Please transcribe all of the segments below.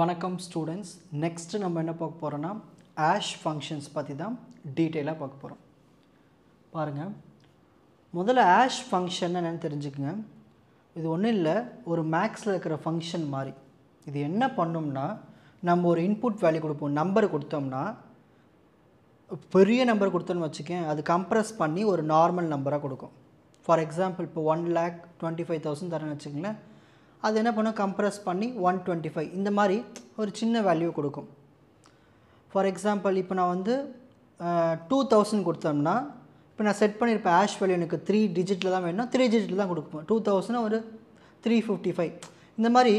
வணக்கம் students. Next நம்ம என்ன பார்க்க போகிறோன்னா ஆஷ் ஃபங்க்ஷன்ஸ் பற்றி தான் டீட்டெயிலாக பார்க்க போகிறோம். பாருங்கள், முதல்ல ஆஷ் ஃபங்க்ஷன் என்னென்னு தெரிஞ்சுக்குங்க. இது ஒன்றும் இல்லை, ஒரு மேக்ஸில் இருக்கிற ஃபங்க்ஷன் மாதிரி. இது என்ன பண்ணும்னா, நம்ம ஒரு இன்புட் வேல்யூ கொடுப்போம். நம்பர் கொடுத்தோம்னா, பெரிய நம்பர் கொடுத்தோன்னு வச்சுக்கேன், அது கம்ப்ரஸ் பண்ணி ஒரு நார்மல் நம்பராக கொடுக்கும். ஃபார் எக்ஸாம்பிள், இப்போ 1,25,000 தரேன்னு வச்சுக்கங்களேன். அது என்ன பண்ணும், கம்ப்ரஸ் பண்ணி 125 இந்த மாதிரி ஒரு சின்ன வேல்யூ கொடுக்கும். ஃபார் எக்ஸாம்பிள், இப்போ நான் வந்து 2000 கொடுத்தோம்னா, இப்போ நான் செட் பண்ணியிருப்பேன் ஆஷ் வேல்யூ எனக்கு 3 டிஜிட்டில் தான் வேணும், 3 டிஜிட்டில் தான் கொடுப்போம். 2000 ஒரு 355 இந்த மாதிரி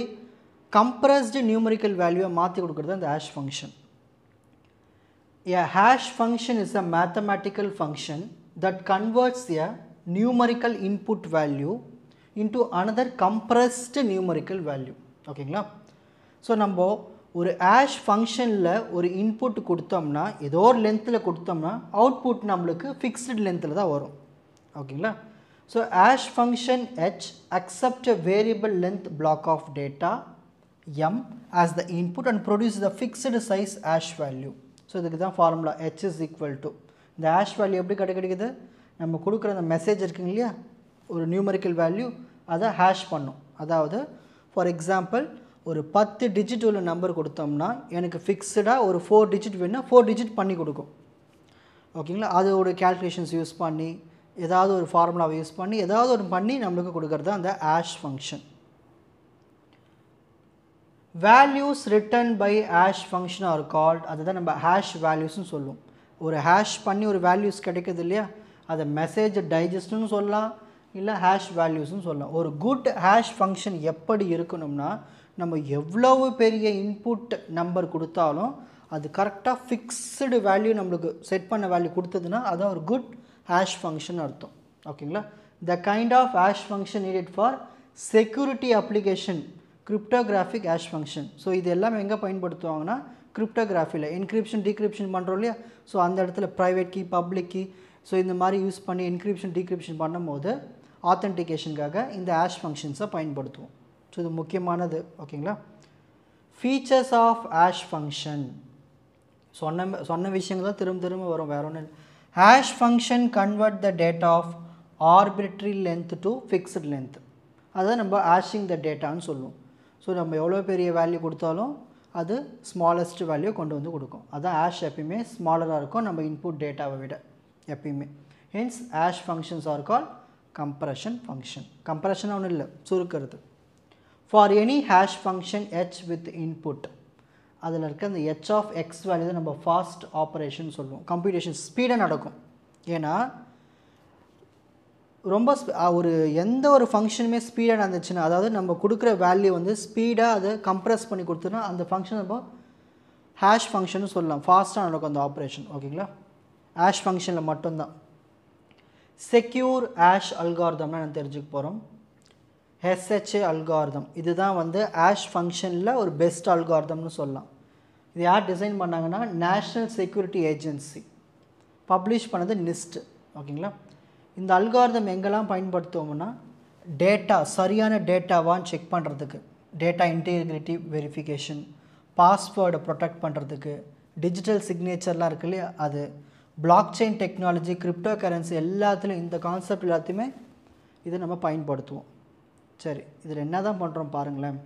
கம்ப்ரஸ்டு நியூமரிக்கல் வேல்யூவை மாற்றி கொடுக்குறது அந்த ash function. A hash function is a mathematical function that converts a numerical input value into another compressed numerical value. ஓகேங்களா? ஸோ நம்ம ஒரு hash ஃபங்க்ஷனில் ஒரு இன்புட் கொடுத்தோம்னா, ஏதோ ஒரு லென்த்தில் கொடுத்தோம்னா அவுட்புட் நம்மளுக்கு ஃபிக்ஸ்டு லென்த்தில் தான் வரும். ஓகேங்களா? So hash function h accept a variable length block of data m as the input and produce the fixed size hash value. So இதுக்கு தான் formula h is equal to இந்த ஹேஷ் வேல்யூ எப்படி கிடைக்குது, நம்ம கொடுக்குற அந்த மெசேஜ் இருக்குங்க இல்லையா, ஒரு நியூமரிக்கல் வேல்யூ அதை ஹேஷ் பண்ணும். அதாவது ஃபார் எக்ஸாம்பிள், ஒரு 10 டிஜிட் உள்ள நம்பர் கொடுத்தோம்னா எனக்கு ஃபிக்ஸ்டாக ஒரு 4 டிஜிட் வேணும்னா 4 டிஜிட் பண்ணி கொடுக்கும். ஓகேங்களா? அதோட கேல்குலேஷன்ஸ் யூஸ் பண்ணி, ஏதாவது ஒரு ஃபார்முலாவை யூஸ் பண்ணி, ஏதாவது ஒரு பண்ணி நம்மளுக்கு கொடுக்குறது அந்த hash function. Values written by hash function are called, அதுதான் நம்ம hash valuesனு சொல்லுவோம். ஒரு ஹேஷ் பண்ணி ஒரு வேல்யூஸ் கிடைக்குது இல்லையா, அதை மெசேஜ் டைஜஸ்ட்னு சொல்லலாம், இல்லை ஹேஷ் வேல்யூஸ்னு சொல்லலாம். ஒரு குட் ஹேஷ் ஃபங்க்ஷன் எப்படி இருக்கணும்னா, நம்ம எவ்வளவு பெரிய இன்புட் நம்பர் கொடுத்தாலும் அது கரெக்டாக ஃபிக்ஸ்டு வேல்யூ நம்மளுக்கு செட் பண்ண வேல்யூ கொடுத்ததுன்னா அதான் ஒரு குட் ஹேஷ் ஃபங்க்ஷன் அர்த்தம். ஓகேங்களா? The kind of hash function needed for security application cryptographic hash function. So இது எல்லாமே எங்கே பயன்படுத்துவாங்கன்னா, கிரிப்டோகிராஃபியில் என்கிரிப்ஷன் டீக்ரிப்ஷன் பண்ணுறோம் இல்லையா, ஸோ அந்த இடத்துல private key, public key, so இந்த மாதிரி யூஸ் பண்ணி என்கிரிப்ஷன் டீக்ரிப்ஷன் பண்ணும்போது ஆத்தென்டிகேஷனுக்காக இந்த ஹேஷ் ஃபங்க்ஷன்ஸை பயன்படுத்துவோம். ஸோ இது முக்கியமானது. ஓகேங்களா? ஃபீச்சர்ஸ் ஆஃப் ஹேஷ் ஃபங்க்ஷன் சொன்ன விஷயங்கள் தான் திரும்ப வரும், வேற ஒன்று. Hash function convert the data of arbitrary length to fixed length. அதை நம்ம ஹேஷிங் த டேட்டான்னு சொல்லுவோம். ஸோ நம்ம எவ்வளோ பெரிய வேல்யூ கொடுத்தாலும் அது ஸ்மாலஸ்ட் வேல்யூ கொண்டு வந்து கொடுக்கும். அதான் ஹேஷ் எப்பயுமே ஸ்மாலராக இருக்கும் நம்ம இன்புட் டேட்டாவை விட எப்பயுமே. Hence hash functions are call compression function. Compression ஒன்றும் இல்லை, சுருக்கிறது. For any hash function h with input, அதில் இருக்க அந்த h ஆஃப் எக்ஸ் வேல்யூ தான் நம்ம ஃபாஸ்ட் ஆப்ரேஷன் சொல்லுவோம். கம்ப்யூட்டேஷன் ஸ்பீடாக நடக்கும். ஏன்னா ரொம்ப ஒரு எந்த ஒரு ஃபங்க்ஷனுமே ஸ்பீடாக நடந்துச்சுன்னா, அதாவது நம்ம கொடுக்குற வேல்யூ வந்து ஸ்பீடாக அதை கம்ப்ரஸ் பண்ணி கொடுத்தோன்னா அந்த ஃபங்க்ஷன் நம்ம ஹேஷ் ஃபங்க்ஷன் சொல்லலாம். ஃபாஸ்ட்டாக நடக்கும் அந்த ஆப்ரேஷன். ஓகேங்களா? ஹேஷ் ஃபங்க்ஷனில் மட்டும்தான். செக்யூர் ஹேஷ் அல்காரிதம்னா நான் தெரிஞ்சுக்க போகிறோம். SHA அல்காரிதம் இதுதான் வந்து ஹேஷ் ஃபங்க்ஷனில் ஒரு பெஸ்ட் அல்காரிதம்னு சொல்லலாம். இது யார் டிசைன் பண்ணாங்கன்னா, நேஷ்னல் செக்யூரிட்டி ஏஜென்சி பப்ளிஷ் பண்ணது NIST. ஓகேங்களா? இந்த அல்காரிதம் எங்கெல்லாம் பயன்படுத்துவோம்னா, டேட்டா சரியான டேட்டாவான்னு செக் பண்ணுறதுக்கு, டேட்டா இன்டெகிரிட்டி வெரிஃபிகேஷன், பாஸ்வேர்டை ப்ரொடெக்ட் பண்ணுறதுக்கு, டிஜிட்டல் சிக்னேச்சர்லாம் இருக்கு இல்லையா, அது block chain technology, crypto currency எல்லாத்துலேயும் இந்த கான்செப்ட் எல்லாத்தையுமே இதை நம்ம பயன்படுத்துவோம். சரி, இதில் என்ன தான் பண்ணுறோம் பாருங்களேன்.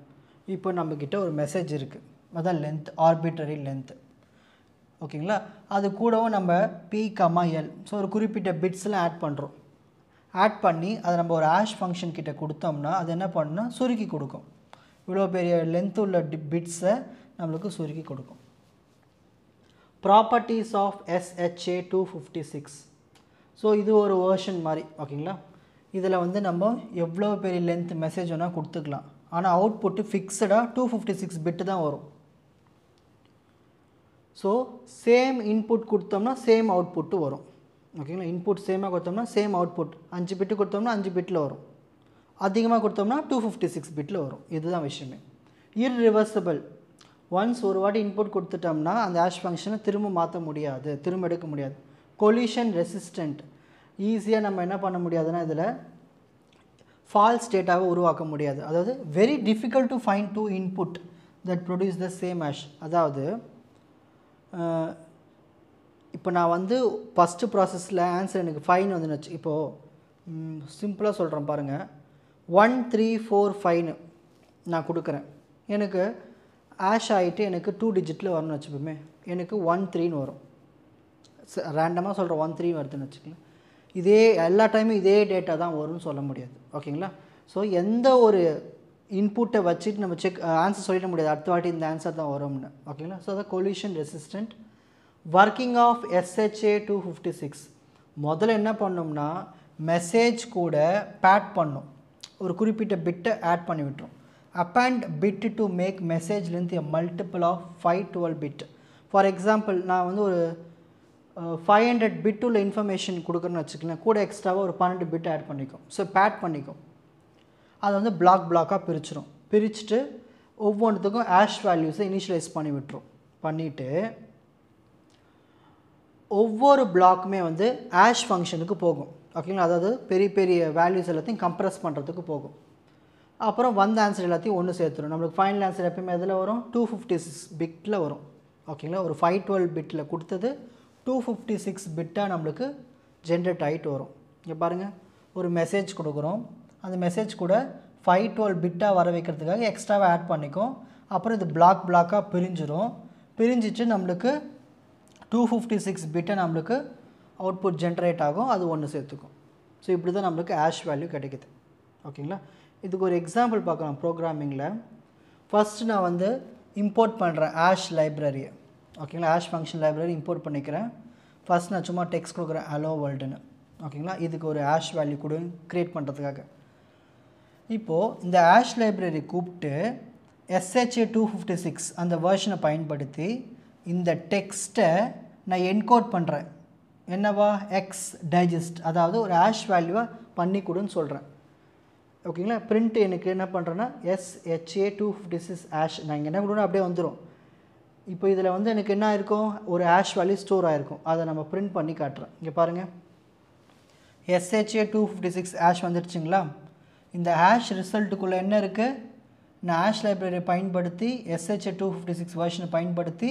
இப்போ நம்மக்கிட்ட ஒரு மெசேஜ் இருக்குது, அதான் லென்த், ஆர்பிட்ரரி லென்த். ஓகேங்களா? அது கூடவும் நம்ம p,l ஸோ ஒரு குறிப்பிட்ட பிட்ஸ்லாம் ஆட் பண்ணுறோம். ஆட் பண்ணி அதை நம்ம ஒரு ஹேஷ் ஃபங்க்ஷன் கிட்ட கொடுத்தோம்னா அது என்ன பண்ணுன்னா சுருக்கி கொடுக்கும். இவ்வளோ பெரிய லென்த் உள்ள பிட்ஸை நம்மளுக்கு சுருக்கி கொடுக்கும். Properties of SHA 256. ஸோ இது ஒரு வேர்ஷன் மாதிரி. ஓகேங்களா? இதில் வந்து நம்ம எவ்வளோ பெரிய லென்த் மெசேஜ் வேணால் கொடுத்துக்கலாம். ஆனால் அவுட்புட்டு ஃபிக்ஸடாக 256 பிட்டு தான் வரும். ஸோ சேம் இன்புட் கொடுத்தோம்னா சேம் அவுட்புட்டு வரும். ஓகேங்களா? இன்புட் சேமாக கொடுத்தோம்னா சேம் அவுட்புட். 5 பிட்டு கொடுத்தோம்னா 5 பிட்டில் வரும். அதிகமாக கொடுத்தோம்னா 256 பிட்டில் வரும். இதுதான் விஷயமே. இர்ரிவர்சிபிள். ஒன்ஸ் ஒரு வாட்டி இன்புட் கொடுத்துட்டோம்னா அந்த ஹேஷ் ஃபங்க்ஷனை திரும்ப மாற்ற முடியாது, திரும்ப எடுக்க முடியாது. Collision resistant. ஈஸியாக நம்ம என்ன பண்ண முடியாதுன்னா, இதில் ஃபால்ஸ் டேட்டாவை உருவாக்க முடியாது. அதாவது very difficult to find two input that produce the same hash. அதாவது இப்போ நான் வந்து ஃபஸ்ட்டு ப்ராசஸில் ஆன்சர் எனக்கு 5 வந்துன்னு வச்சு இப்போது சிம்பிளாக சொல்கிறேன் பாருங்கள் 1 3 4 5 நான் கொடுக்குறேன் எனக்கு ஆஷ் ஆகிட்டு எனக்கு 2 டிஜிட்டில் வரணும்னு வச்சுப்போமே எனக்கு 1 3ன்னு வரும் ரேண்டமாக சொல்கிறேன் 1 3 வருதுன்னு வச்சுக்கலாம் இதே எல்லா டைமும் இதே டேட்டா தான் வரும்னு சொல்ல முடியாது ஓகேங்களா ஸோ எந்த ஒரு இன்புட்டை வச்சுட்டு நம்ம ஆன்சர் சொல்லிட முடியாது அடுத்த வாட்டி இந்த ஆன்சர் தான் வரும்னு ஓகேங்களா ஸோ அதை collision resistant working of SHA 256 முதல்ல என்ன பண்ணோம்னா மெசேஜ் கூட பேட் பண்ணும் ஒரு குறிப்பிட்ட பிட்டை ஆட் பண்ணி விட்டுரும் append bit to make message length a multiple of 512 bit for example நான் வந்து ஒரு 500 பிட் உள்ள இன்ஃபர்மேஷன் கொடுக்குறேன்னு வச்சுக்கலாம் கூட எக்ஸ்ட்ராவாக ஒரு 12 பிட் ஆட் பண்ணிக்கும் ஸோ பேட் பண்ணிக்கும் அதை வந்து பிளாக்காக பிரிச்சிடும் பிரிச்சுட்டு ஒவ்வொன்றுத்துக்கும் ஆஷ் வேல்யூஸை இனிஷியலைஸ் பண்ணி விட்டுரும் பண்ணிவிட்டு ஒவ்வொரு பிளாக்குமே வந்து ஆஷ் ஃபங்க்ஷனுக்கு போகும் ஓகேங்களா அதாவது பெரிய பெரிய வேல்யூஸ் எல்லாத்தையும் கம்ப்ரெஸ் பண்ணுறதுக்கு போகும் அப்புறம் வந்த ஆன்சர் எல்லாத்தையும் ஒன்று சேர்த்துடும் நம்மளுக்கு ஃபைனல் ஆன்சர் எப்பயுமே எதில் வரும் 256 பிட்டில் வரும் ஓகேங்களா ஒரு 512 பிட்டில் கொடுத்தது 256 பிட்டாக நம்மளுக்கு ஜென்ரேட் ஆகிட்டு வரும் இங்கே பாருங்கள் ஒரு மெசேஜ் கொடுக்குறோம் அந்த மெசேஜ் கூட 512 பிட்டாக வர வைக்கிறதுக்காக எக்ஸ்ட்ராவாக ஆட் பண்ணிக்கும் அப்புறம் இது பிளாக்காக பிரிஞ்சிடும் பிரிஞ்சிட்டு நம்மளுக்கு 256 பிட்டை நம்மளுக்கு அவுட்புட் ஜென்ரேட் ஆகும் அது ஒன்று சேர்த்துக்கும் ஸோ இப்படி தான் நம்மளுக்கு ஆஷ் வேல்யூ கிடைக்குது ஓகேங்களா இதுக்கு ஒரு எக்ஸாம்பிள் பார்க்கலாம் ப்ரோக்ராமிங்கில் ஃபஸ்ட்டு நான் வந்து இம்போர்ட் பண்ணுறேன் ஆஷ் லைப்ரரியை ஓகேங்களா ஆஷ் ஃபங்க்ஷன் லைப்ரரி இம்போர்ட் பண்ணிக்கிறேன் ஃபஸ்ட் நான் சும்மா டெக்ஸ்ட் கொடுக்குறேன் ஹலோ வேர்ல்டுன்னு ஓகேங்களா இதுக்கு ஒரு ஆஷ் வேல்யூ கூட க்ரியேட் பண்ணுறதுக்காக இப்போது இந்த ஆஷ் லைப்ரரி கூப்பிட்டு SHA 256 அந்த வேர்ஷனை பயன்படுத்தி இந்த டெக்ஸ்ட்டை நான் என்கோட் பண்ணுறேன் என்னவா எக்ஸ் டைஜஸ்ட் அதாவது ஒரு ஆஷ் வேல்யூவாக பண்ணி கொடுன்னு சொல்கிறேன் ஓகேங்களா பிரிண்ட் எனக்கு என்ன பண்ணுறேன்னா SHA 256 ஆஷ் நான் இங்கே என்ன கொடுனா அப்படியே வந்துடும் இப்போ இதில் வந்து எனக்கு என்ன ஆயிருக்கும் ஒரு ஆஷ் வேல்யூ ஸ்டோர் ஆகிருக்கும் அதை நம்ம பிரிண்ட் பண்ணி காட்டுறேன் இங்கே பாருங்கள் SHA 256 ஆஷ் வந்துடுச்சுங்களா இந்த ஆஷ் ரிசல்ட்டுக்குள்ளே என்ன இருக்குது நான் ஆஷ் லைப்ரரியை பயன்படுத்தி SHA 256 வேர்ஷனை பயன்படுத்தி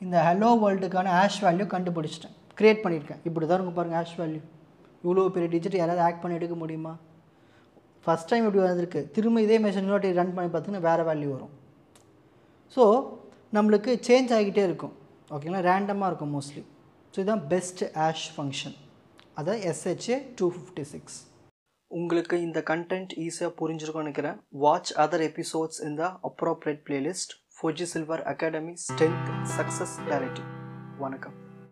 இந்த ஹலோ வேர்ல்டுக்கான ஆஷ் வேல்யூ கண்டுபிடிச்சிட்டேன் க்ரியேட் பண்ணியிருக்கேன் இப்படி தான் இருக்கும் பாருங்கள் ஆஷ் வேல்யூ இவ்வளோ பெரிய டிஜிட் யாராவது ஆக்ட் பண்ணி எடுக்க முடியுமா ஃபஸ்ட் டைம் இப்படி வந்திருக்கு திரும்ப இதே மெஷின் இன்னொரு ரன் பண்ணி பார்த்தீங்கன்னா வேறு வேல்யூ வரும் ஸோ நம்மளுக்கு சேஞ்ச் ஆகிக்கிட்டே இருக்கும் ஓகேங்களா ரேண்டமாக இருக்கும் மோஸ்ட்லி ஸோ இதுதான் பெஸ்ட் ஆஷ் ஃபங்க்ஷன் அதான் SHA 256 உங்களுக்கு இந்த கண்டென்ட் ஈஸியாக புரிஞ்சிருக்கும்னு நினைக்கிறேன் வாட்ச் அதர் எபிசோட்ஸ் இன் த appropriate playlist Fuji Silver Academy Strength Success Clarity வணக்கம்